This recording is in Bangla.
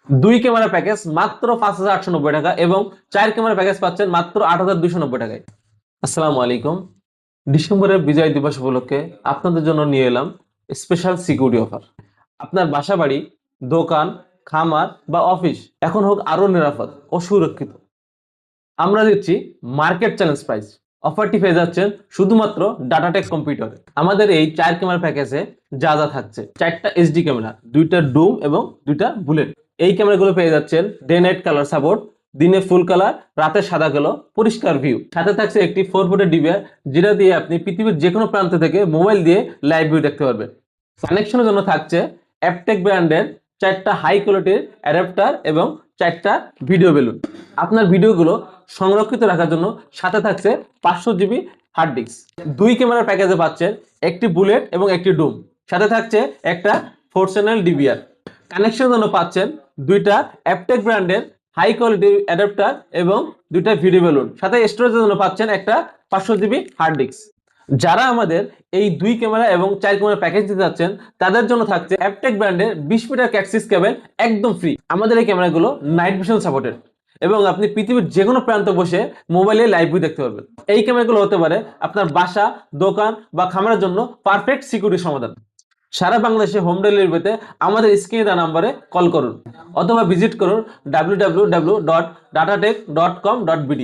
দুই ক্যামেরা প্যাকেজ মাত্র 5,890 টাকা এবং 4 ক্যামেরা প্যাকেজ পাচ্ছেন মাত্র 8,290 টাকায়। আসসালামু আলাইকুম। ডিসেম্বরের বিজয় দিবস উপলক্ষে আপনাদের জন্য নিয়ে এলাম স্পেশাল সিকিউরিটি অফার। আপনার বাসা বাড়ি, দোকান, খামার বা অফিস এখন হোক আরো নিরাপদ ও সুরক্ষিত। আমরা দিচ্ছি মার্কেট চ্যালেঞ্জ প্রাইস। অফারটি পেয়ে যাচ্ছেন শুধুমাত্র ডাটাটেক কম্পিউটারে। আমাদের এই 4 ক্যামেরা প্যাকেজে যা যা থাকছে: 4টা এইচডি ক্যামেরা, 2টা ডুম এবং 2টা বুলেট। এই ক্যামেরাগুলো পেয়ে যাচ্ছেন ডে নাইট কালার সাপোর্ট, দিনে ফুল কালার, রাতে সাদা কালো পরিষ্কার ভিউ। সাথে থাকছে একটি 4 ফুটের ডিভিআর, যেটা দিয়ে আপনি পৃথিবীর যে কোনো প্রান্ত থেকে মোবাইল দিয়ে লাইভ ভিউ দেখতে পারবেন। কানেকশনের জন্য থাকছে অ্যাপটেক ব্র্যান্ডের 4টা হাই কোয়ালিটির অ্যাডাপ্টার এবং 4টা ভিডিও বেলুন। আপনার ভিডিওগুলো সংরক্ষিত রাখার জন্য সাথে থাকছে 500 জিবি হার্ড ডিস্ক। 2 ক্যামেরার প্যাকেজে পাচ্ছেন একটি বুলেট এবং একটি ডুম, সাথে থাকছে একটা 4 চ্যানেল ডিভিআর। কানেকশনের জন্য পাচ্ছেন 2টা অ্যাপটেক ব্র্যান্ডের হাই কোয়ালিটির অ্যাডাপ্টার এবং 2টা ভিডিও বেলুন। সাথে স্টোরেজের জন্য পাচ্ছেন একটা 500 জিবি হার্ড ডিস্ক। যারা আমাদের এই 2 ক্যামেরা এবং 4 ক্যামেরা প্যাকেজ দিতে যাচ্ছেন, তাদের জন্য থাকছে অ্যাপটেক ব্র্যান্ডের 20 মিটার ক্যাক্সিস কেবল একদম ফ্রি। আমাদের এই ক্যামেরাগুলো নাইট ভিশন সাপোর্টেড এবং আপনি পৃথিবীর যে কোনো প্রান্তে বসে মোবাইলে লাইভ ভিউ দেখতে পারবেন। এই ক্যামেরাগুলো হতে পারে আপনার বাসা, দোকান বা খামারের জন্য পারফেক্ট সিকিউরিটি সমাধান। সারা বাংলাদেশে হোম ডেলিভারি পেতে আমাদের স্ক্রিনে দেওয়া নাম্বারে কল করুন অথবা ভিজিট করুন www.datatech.com.bd।